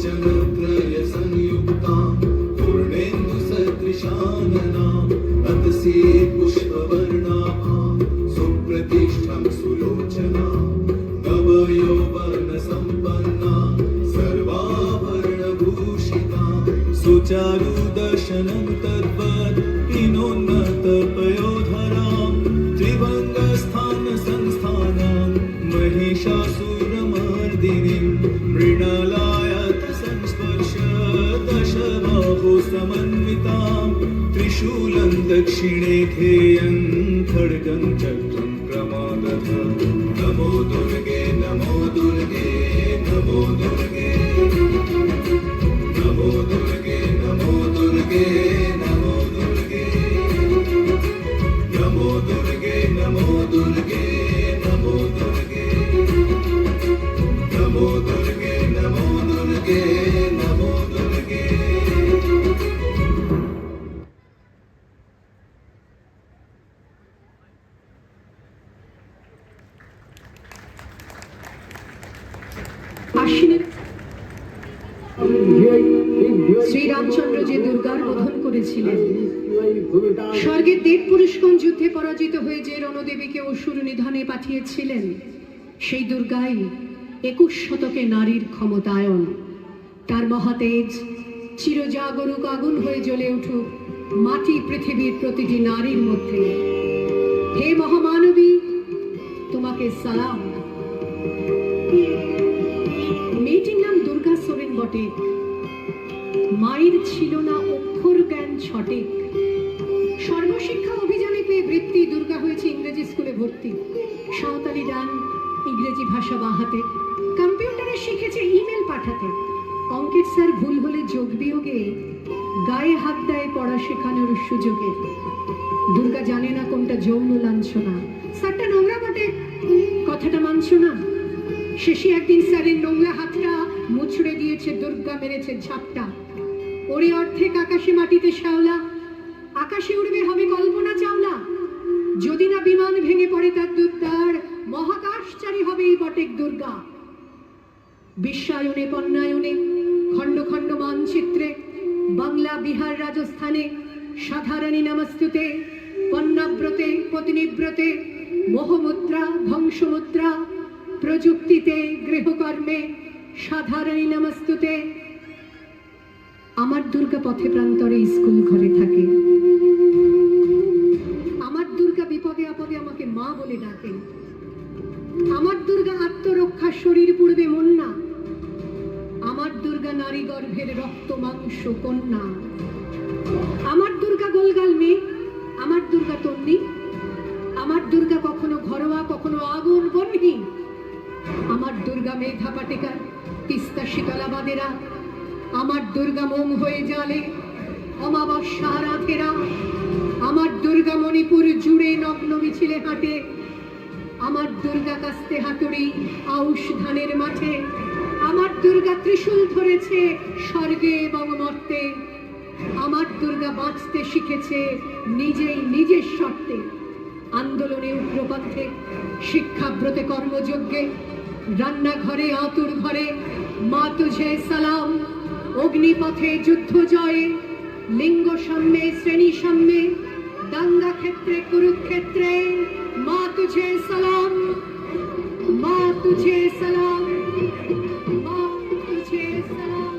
त्रय संयुक्ता पूर्णेन्दु सदृशानना अतसी पुष्पवर्णाभा सुप्रतिष्ठं सुलोचना नवयौवन संपन्ना सर्वाभरणभूषिता सुचारुदर्शनं तद्वत् इनोन्नत पयोधरां त्रिभङ्गस्थान संस्थानां महिषासुरमर्दिनीं मृणालयात् संस्पर्श दशबाहु समन्वितां त्रिशूलं दक्षिणे ध्येयं खड्गं चक्रं प्रमादः नमो दुर्गे नमो दुर्गे नमो दुर्गे नमो दुर्गे नमो दुर्गे नमो दुर्गे नमो दुर्गे नमो दुर्गे नमो दुर्गे नमो दुर्गे नमो दुर्गे नमो दुर्गे। শ্রীরামচন্দ্র যে দুর্গার বোধন করেছিলেন, স্বর্গের দেব পুরুষগণ যুদ্ধে পরাজিত হয়ে যে রণদেবীকে অসুর নিধনে পাঠিয়েছিলেন, সেই দুর্গাই 21 শতকে নারীর ক্ষমতায়ন। তার মহাতেজ চিরজাগরুক আগুন হয়ে জ্বলে উঠুক মাটি পৃথিবীর প্রতিটি নারীর মধ্যে। হে মহামানবী, তোমাকে সালাম। মেয়েটির নাম দুর্গা সোরেন বটে, মায়ের ছিল না অক্ষর জ্ঞান ছটে। সর্বশিক্ষা অভিযানে পেয়ে বৃত্তি দুর্গা হয়েছে ইংরেজি স্কুলে ভর্তি। সাঁওতালি গান, ইংরেজি ভাষা বাহাতে, কম্পিউটারে শিখেছে ইমেল পাঠাতে। অঙ্কের স্যার ভুল হলে যোগ বিয়োগে গায়ে হাত দেয় পড়া শেখানোর সুযোগে। দুর্গা জানে না কোনটা যৌন লাঞ্ছনা। স্যারটা নোংরা বটে, কথাটা মানছ না। শেষে একদিন স্যারের নোংরা হাতটা মুছড়ে দিয়েছে দুর্গা, মেরেছে ঝাপটা। ওরে অর্ধেক আকাশে মাটিতে শ্যাওলা, আকাশে উড়বে হবে কল্পনা চাওলা। যদি না বিমান ভেঙে পড়ে তার দুর্দার, মহাকাশচারী হবে এই বটেক দুর্গা। বিশ্বায়নে পণ্যায়নে খণ্ড খণ্ড মানচিত্রে, বাংলা বিহার রাজস্থানে সাধারণী নমস্তুতে। পণ্যাব্রতে পতিনিব্রতে মোহমুদ্রা ধ্বংসমুদ্রা, প্রযুক্তিতে গৃহকর্মে সাধারণী নমস্তুতে। আমার দুর্গা পথে প্রান্তরে স্কুল ঘরে থাকে। আমার দুর্গা বিপদে আপদে আমাকে মা বলে ডাকে। আমার দুর্গা আত্মরক্ষা শরীর পুড়বে মন না। আমার দুর্গা নারী গর্ভের রক্ত মাংস কন্যা। আমার দুর্গা গোলগাল মেয়ে, আমার দুর্গা তন্নি। আমার দুর্গা কখনো ঘরোয়া কখনো আগুন বন্যী। আমার দুর্গা মেধা পাটেকার, তিস্তা শীতলাবাদেরা। আমার দুর্গা মোম হয়ে জালে অমাবস্যা রাতেরা। আমার দুর্গা মণিপুর জুড়ে নগ্ন মিছিলে হাঁটে। আমার দুর্গা কাস্তে হাতুড়ি আউশ ধানের মাঠে। আমার দুর্গা ত্রিশূল ধরেছে স্বর্গে এবং মর্তে। আমার দুর্গা বাঁচতে শিখেছে নিজেই নিজের শর্তে। আন্দোলনে উগ্রপন্থে, শিক্ষাব্রতে কর্মযজ্ঞে, রান্নাঘরে আতুর ঘরে মা তুঝে সালাম। অগ্নিপথে যুদ্ধ জয়ে, লিঙ্গ সাম্যে শ্রেণী সাম্যে, দাঙ্গা ক্ষেত্রে কুরুক্ষেত্রে মা তুঝে সালাম। মা তুঝে সালাম, মা তুঝে সালাম।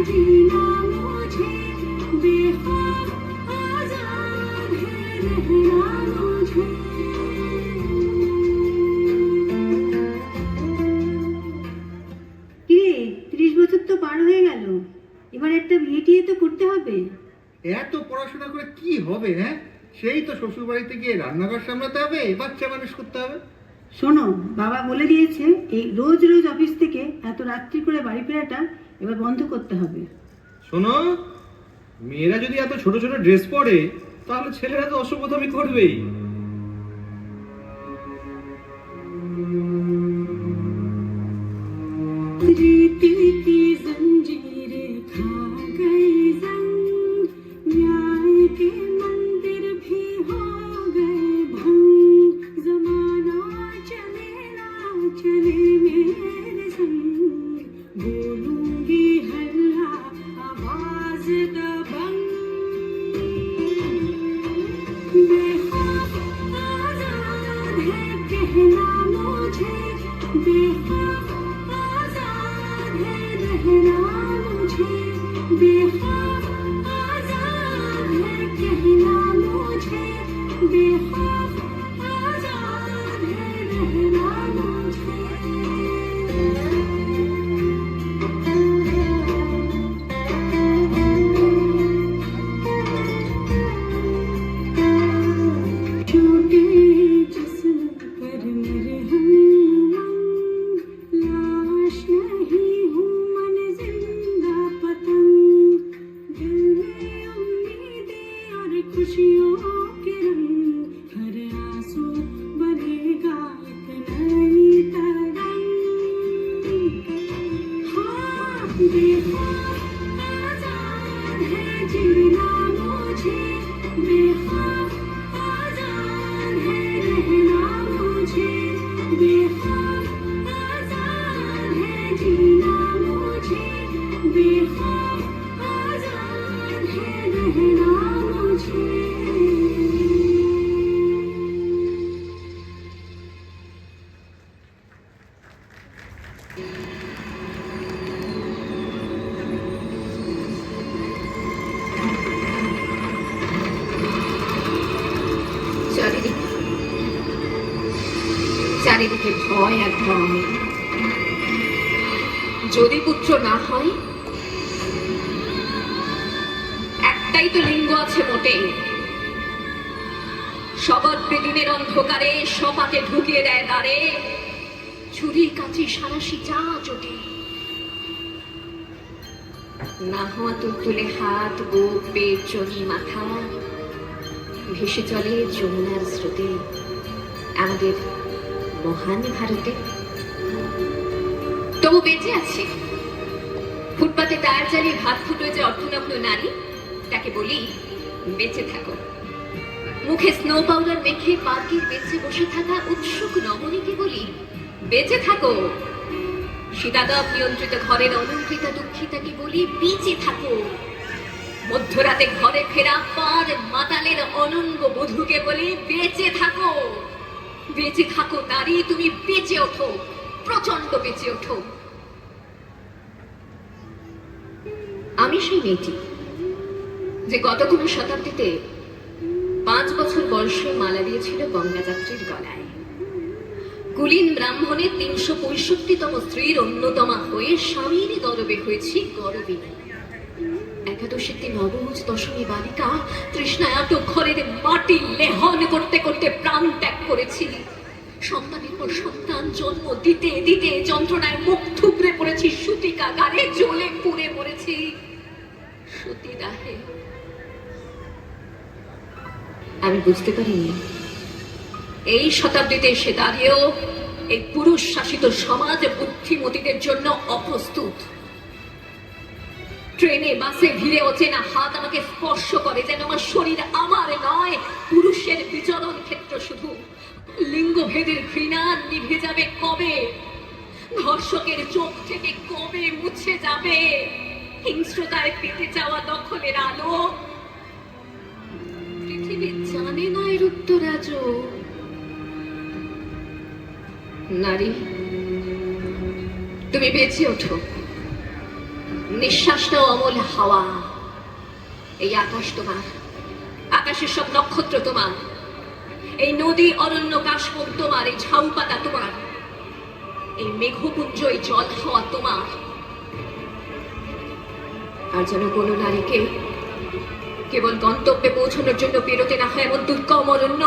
जीना मुझे बेखौफ आजाद है। পড়াশোনা করে কি হবে? হ্যাঁ, সেই তো শ্বশুর বাড়িতে গিয়ে রান্নাঘর সামলাতে হবে, বাচ্চা মানুষ করতে হবে। শোনো, বাবা বলে দিয়েছে এই রোজ রোজ অফিস থেকে এত রাত্রি করে বাড়ি ফেরাটা এবার বন্ধ করতে হবে। শোনো, মেয়েরা যদি এত ছোট ছোট ড্রেস পরে তাহলে ছেলেরা তো অসভ্যতামি করবেই। रीति की जंजीरें खा गई जंग, न्याय के मंदिर भी हो गए भंग, जमाना चले ना चले मेरे संग, बोलूंगी हल्ला आवाज दबंग, बेखौफ आजाद है कहना मुझे, बेखौफ रहना मुझे, बेखौफ आजाद है कहना मुझे, बेखौफ आजाद है रहना मुझे। छोटे जिस्म पर मेरे हम लाश नहीं हूँ, मन जिंदा पतंग, दिल में उम्मीदें और खुशियों के रंग, हर आंसू बनेगा एक नई तरंग। हाँ, बेखौफ आजाद है जीना मुझे, बेखौफ आजाद है रहना मुझे, बेखौफ आजाद है जीना मुझे, बेखौफ आजाद है रहना मुझे। চারিদিকে ভয় আর ভয়। যদি পুত্র না হয়, একটাই তো লিঙ্গ আছে মোটে, সবর্পে দিনের অন্ধকারে সপাকে ঢুকিয়ে দেয় দ্বারে, ছুরি কাঁচি সারাশি যা জোটে, না হওয়া তুলে হাত বুক পেট চনি মাথা, ভেসে চলে যমুনার স্রোতে আমাদের মহান ভারতে। তবু বেঁচে আছে ফুটপাতে টায়ার চালিয়ে ভাত ফুটোয় যে অর্থনগ্ন নারী, তাকে বলি বেঁচে থাকো। মুখে স্নো পাউডার মেখে পার্কের বেঁচে বসে থাকা উৎসুক নমনীকে বলি বেঁচে থাকো। শীতাতাপ নিয়ন্ত্রিত ঘরের অলঙ্কৃতা দুঃখিতাকে বলি বেঁচে থাকো। মধ্যরাতে ঘরে ফেরা পার মাতালের অনঙ্গ বধূকে বলি বেঁচে থাকো। বেঁচে থাকো নারী, তুমি বেঁচে ওঠো, প্রচন্ড বেঁচে ওঠো। আমি সেই মেয়েটি যে গত কোন শতাব্দীতে 5 বছর বয়সে মালা দিয়েছিল গঙ্গা যাত্রীর গলায়। কুলীন ব্রাহ্মণের 365তম স্ত্রীর অন্যতমা হয়ে স্বামীর গরবে হয়েছি গরবিনী। একাদশীর দিন অবুজ দশমী বালিকা তৃষ্ণায় আটক ঘরের মাটি লেহন করতে করতে প্রাণ ত্যাগ করেছি। সন্তানের পর সন্তান জন্ম দিতে দিতে যন্ত্রণায় মুখ থুবড়ে পড়েছি, সুতিকা গাড়ে জ্বলে পুড়ে পড়েছি সতীদাহে। আমি বুঝতে পারিনি এই শতাব্দীতে এসে দাঁড়িয়েও এই পুরুষ শাসিত সমাজ বুদ্ধিমতীদের জন্য অপ্রস্তুত। ট্রেনে বাসে ভিড়ে অচেনা হাত আমাকে স্পর্শ করে, যেন আমার শরীর আমার নয়, পুরুষের বিচরণ ক্ষেত্র শুধু। লিঙ্গভেদের ঘৃণা নিভে যাবে কবে? ধর্ষকের চোখ থেকে কবে মুছে যাবে হিংস্রতায় পেতে যাওয়া দখলের আলো? পৃথিবী জানে না এর উত্তর আজও। নারী, তুমি বেঁচে ওঠো। নিঃশ্বাসটাও অমল হাওয়া। এই আকাশ তোমার, আকাশের সব নক্ষত্র তোমার, এই নদী অরণ্য কাশবন তোমার, এই ঝাউ পাতা তোমার, এই মেঘপুঞ্জ এই জল হাওয়া তোমার। আর যেন কোনো নারীকে কেবল গন্তব্যে পৌঁছানোর জন্য পেরোতে না হয় এমন দুর্গম অরণ্য।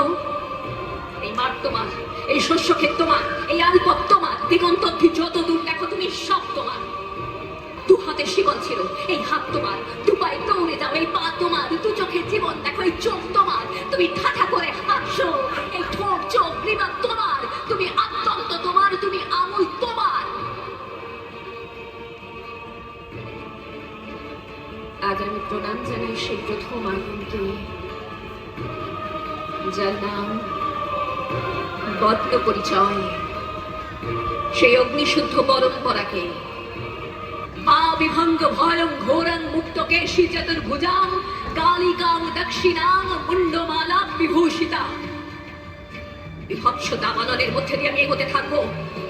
এই মাঠ তোমার, এই শস্যক্ষেত তোমার, এই আলপথ তোমার, দিগন্ত অবধি যত দূর দেখো তুমি সব তোমার। দু হাতে শিকল ছিল, এই হাত তোমার। দু পায়ে দৌড়ে যাও, এই পা তোমার। দু চোখে জীবন দেখো, এই চোখ তোমার। তুমি ঠাঠা করে হাসো, এই ঠোঁট চোখ গ্রীবা তোমার। তুমি আত্মন্ত তোমার, তুমি আমূল তোমার। আজ আমি প্রণাম জানাই সেই প্রথম আগুনকে, যার নাম বদ্র পরিচয়। সেই অগ্নিশুদ্ধ পরম্পরাকে, পা বিভঙ্গ ভয়ং ঘোরং মুক্তকে চতুর্ভুজাং কালিকাং দক্ষিণাং মুন্ডমালা বিভূষিতা। বিভৎস দাবানলের মধ্যে দিয়ে আমি এগোতে থাকবো,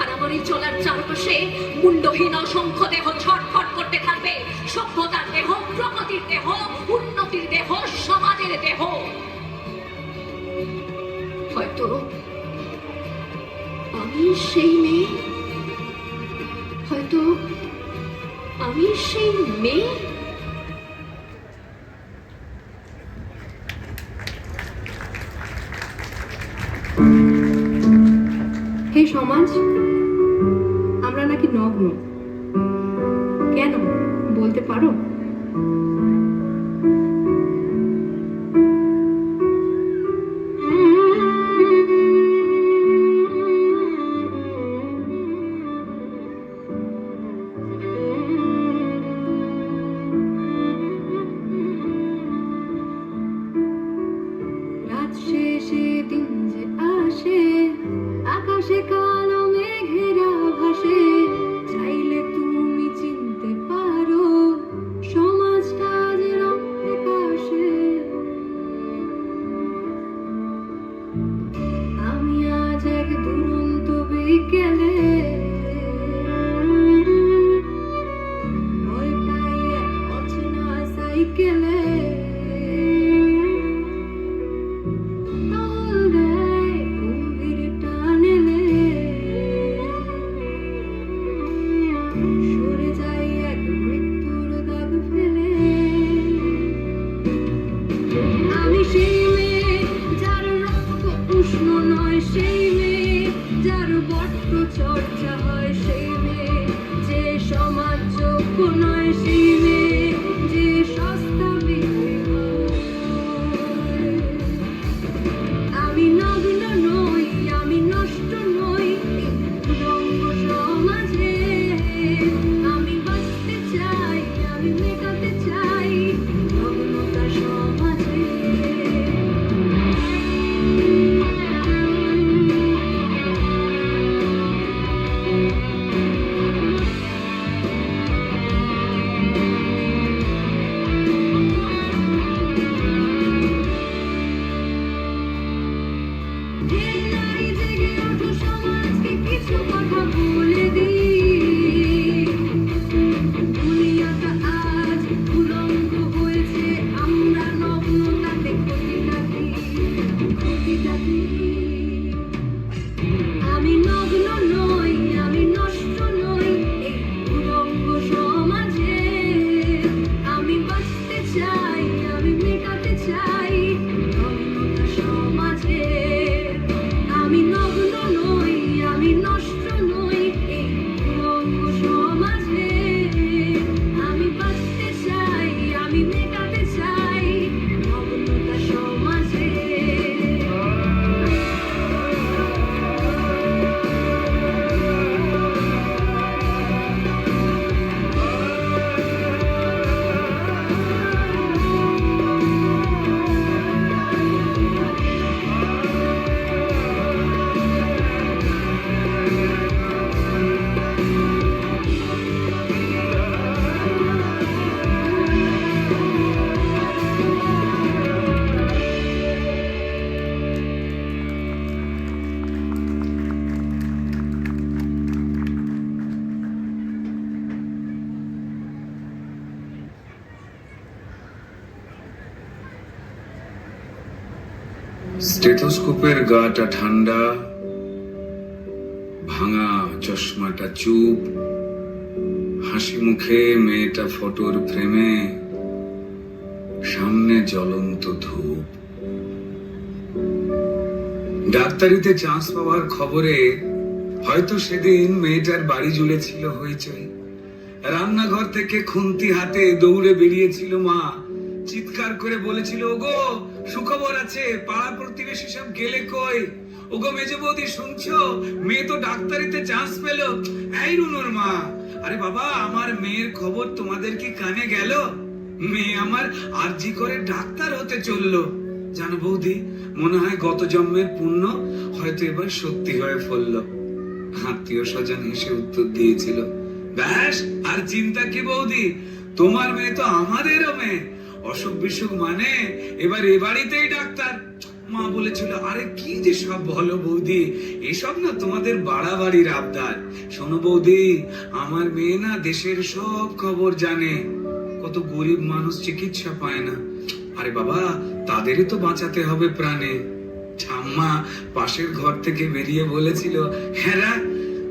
আর আমার এই চলার চারপাশে মুন্ডহীন অসংখ্য দেহ ছটফট করতে থাকবে। সভ্যতার দেহ, প্রগতির দেহ, উন্নতির দেহ, সমাজের দেহ। হয়তো আমি সেই মেয়ে, হয়তো আমি সেই মেয়ে। হে সমাজ, আমরা নাকি নগ্ন, কেন বলতে পারো? রাত শেষে দিন যে আসে, আকাশে কালো মেঘেরা ভাসে। চাইলে তুমি চিনতে পারো সমাজটা যে রঙে কাশে। আমি আজ এক দুরন্ত বিকেলে ভয় পাই এক অচেনা সাইকেলে। আমি সেই মেয়ে যার রক্ত উষ্ণ নয়, সেই মেয়ে যার বড্ড চর্চা হয়, সেই মেয়ে যে সমাজ যোগ্য নয়, সেই মেয়ে যে সস্তা বিক্রি হয়। আমি নগ্ন নই, আমি নষ্ট নই এই উলঙ্গ সমাজে। আমি বাঁচতে চাই, আমি মেটাতে চাই নগ্নতা সমাজে। হে নারী জেগে ওঠো, সমাজকে কিছু কথা বলে দিই। দুনিয়াটা আজ উলঙ্গ হয়েছে, আমরা নগ্নতাতে ক্ষতিটা কি? আমি নগ্ন নই, আমি নষ্ট নই এই উলঙ্গ সমাজে। আমি বাঁচতে চাই, আমি মেটাতে চাই নগ্নতা সমাজে। আমি নগ্ন নই, আমি নষ্ট নই এই উলঙ্গ সমাজে। আমি বাঁচতে চাই, আমি মেটাতে চাই নগ্নতা সমাজে। স্টেথোস্কোপের গাটা ঠান্ডা, ভাঙা চশমাটা চুপ, হাসি মুখে মেয়েটা ফটোর ফ্রেমে। সামনে জ্বলন্ত ধূপ। ডাক্তারিতে চান্স পাওয়ার খবরে হয়তো সেদিন মেয়েটার বাড়ি জুড়েছিল হইচই। রান্নাঘর থেকে খুন্তি হাতে দৌড়ে বেরিয়েছিল মা, চিৎকার করে বলেছিল, ওগো সুখবর আছে, পাড়া প্রতিবেশী সব গেলে কই? ওগো মেজে বৌদি শুনছো, মেয়ে তো ডাক্তারিতে চান্স পেল। এই রুনুর মা, আরে বাবা, আমার মেয়ের খবর তোমাদের কি কানে গেল? মেয়ে আমার আরজি করে ডাক্তার হতে চললো। জানো বৌদি, মনে হয় গত জন্মের পুণ্য হয়তো এবার সত্যি হয়ে ফলল। আত্মীয় স্বজন হেসে উত্তর দিয়েছিল, ব্যাস আর চিন্তা কি বৌদি, তোমার মেয়ে তো আমাদেরও মেয়ে। অসুখ বিসুখ মানে এবার এ বাড়িতেই ডাক্তার। মা বলেছিল, আরে কি যে সব বলো বৌদি, এসব না তোমাদের বাড়াবাড়ির আবদার। শোনো বৌদি, আমার মেয়ে না দেশের সব খবর জানে। কত গরিব মানুষ চিকিৎসা পায় না, আরে বাবা তাদেরই তো বাঁচাতে হবে প্রাণে। ঠাম্মা পাশের ঘর থেকে বেরিয়ে বলেছিল, হ্যাঁ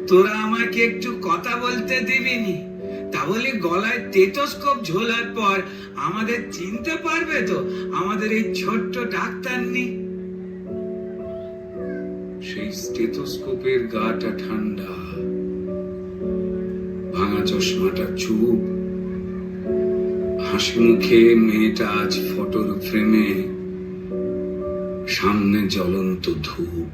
তোরা আমাকে একটু কথা বলতে দিবিনি? তাহলে গলায় স্টেথোস্কোপ ঝোলার পর আমাদের চিনতে পারবে তো আমাদের এই ছোট্ট ডাক্তার নি? সেই স্টেথোস্কোপের গাটা ঠান্ডা, ভাঙা চশমাটা চুপ, হাসি মুখে মেয়েটা আজ ফটোর ফ্রেমে, সামনে জ্বলন্ত ধূপ।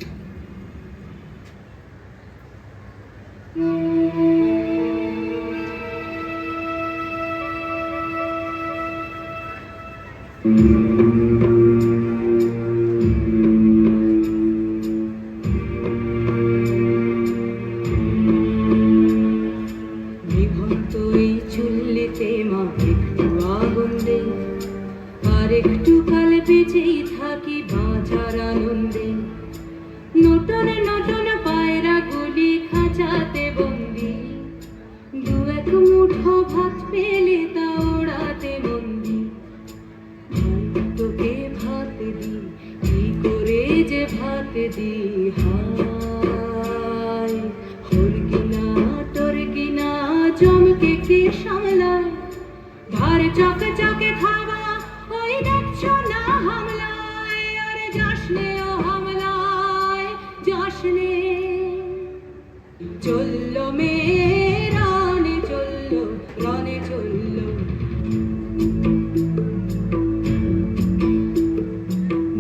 নিভন্ত এই চুল্লিতে মা একটু আগুন দে, আর একটু কাল বেঁচেই থাকি বাঁচার আনন্দে। নটনে নটনে পায়রা গুলি খাঁচাতে বন্দি, দু এক মুঠো ভাত পেলে তা ওড়াতে বন্দি। তোকে ভাত দি, কি করে যে ভাত দি, হায় হর কিনা তোর কিনা জমকে কে সামলায়। ধার চকে চকে থাবা ওই দেখছো না হামলায়, আরে যাসনে ও হামলায় যাসনে। চললো মেয়ে রানে চললো, রানে চললো।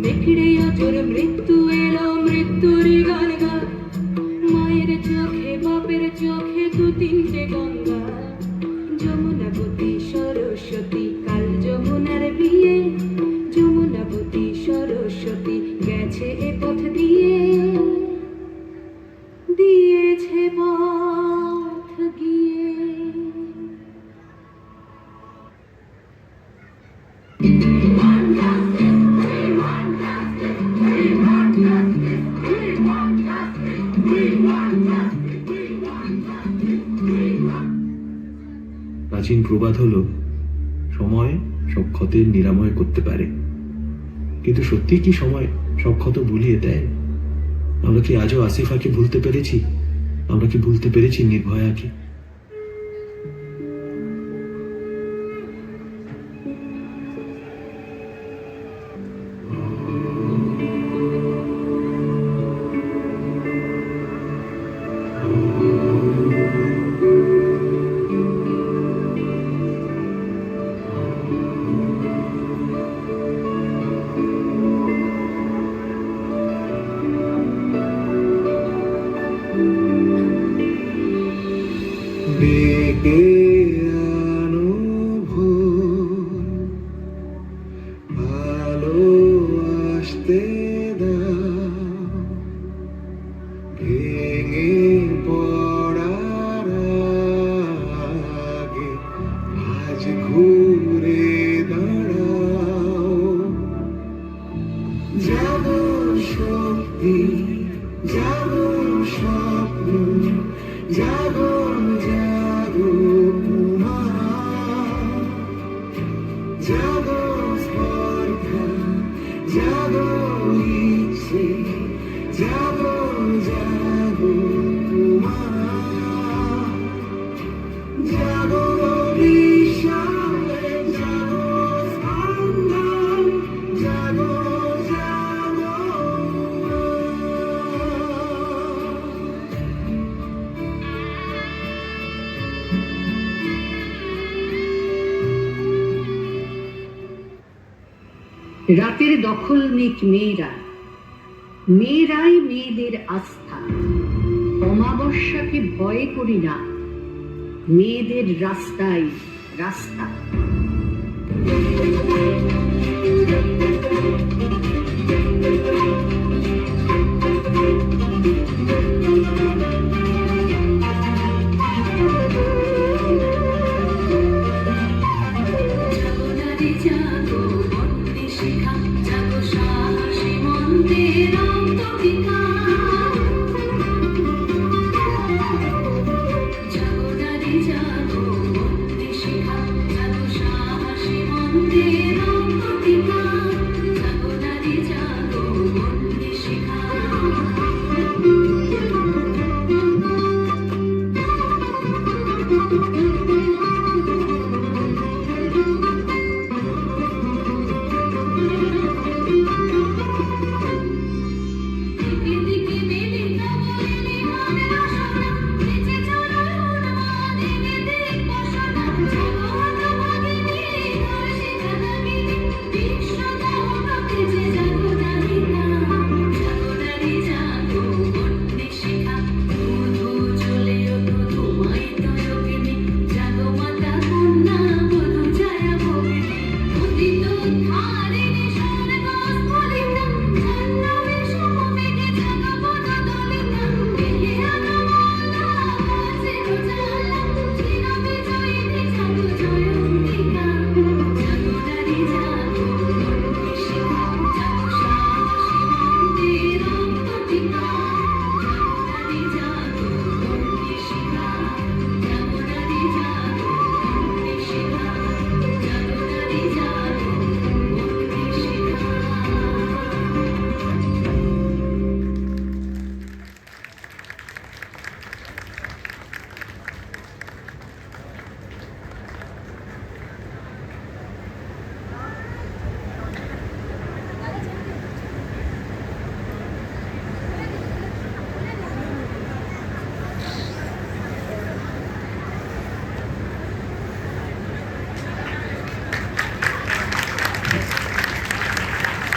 নেকড়ে অজর মৃত্যু এলো, মৃত্যুরই গান গা। মায়ের চোখে বাপের চোখে দু তিনটে গঙ্গা। যমুনাবতী সরস্বতী, কাল যমুনার বিয়ে। যমুনাবতী সরস্বতী গেছে এ পথ দিয়ে, দিয়েছে পথ গিয়ে। প্রাচীন প্রবাদ হলো, সময় সব ক্ষতের নিরাময় করতে পারে। কিন্তু সত্যি কি সময় সব ক্ষত ভুলিয়ে দেয়? আমরা কি আজও আসিফাকে ভুলতে পেরেছি? আমরা কি ভুলতে পেরেছি নির্ভয়াকে? ডেকে আনো ভোর, ভালোবাসতে দাও, ভেঙে পড়ার আগে আজ ঘুরে দাঁড়াও। জাগো শক্তি, জাগো স্বপ্ন, জাগো জাগো মা, জাগো স্পর্ধা, জাগো ইচ্ছে, জাগো জাগো মা, জাগো বিশালে, জাগো স্পন্দন। রাতের দখল নিক মেয়েরা, মেয়েরাই মেয়েদের আস্থা। অমাবস্যাকে ভয় করি না, মেয়েদের রাস্তাই রাস্তা।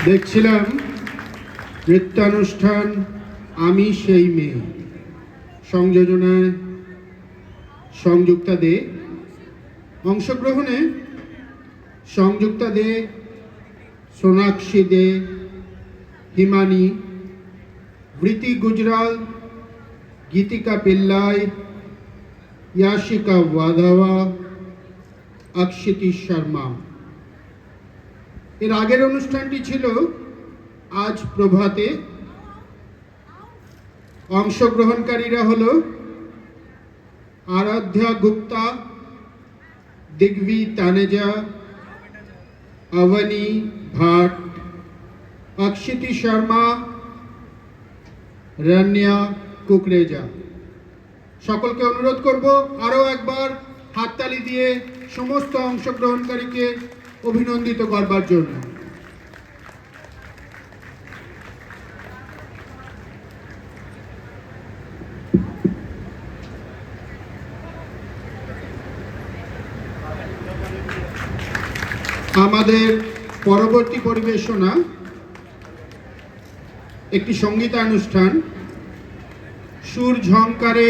দেখছিলাম নৃত্যানুষ্ঠান আমি সেই মেয়ে, সংযোজনায় সংযুক্তা দে, অংশগ্রহণে সংযুক্তা দে, সোনাক্ষী দে, হিমানি, বৃতি গুজরাল, গীতিকা পিল্লাই, ইয়াশিকা ওয়াধাওয়া, অক্ষিতি শর্মা। এর আগের অনুষ্ঠানটি ছিল আজ প্রভাতে। অংশগ্রহণকারীরা হলো আরাধ্যা গুপ্তা, দিগ্বি তানেজা, অবনী ভাট, অক্ষিতি শর্মা, রন্যা কুকরেজা। সকলকে অনুরোধ করব আরও একবার হাততালি দিয়ে সমস্ত অংশগ্রহণকারীকে অভিনন্দিত করবার জন্য। আমাদের পরবর্তী পরিবেশনা একটি সঙ্গীতানুষ্ঠান, সুর ঝংকারে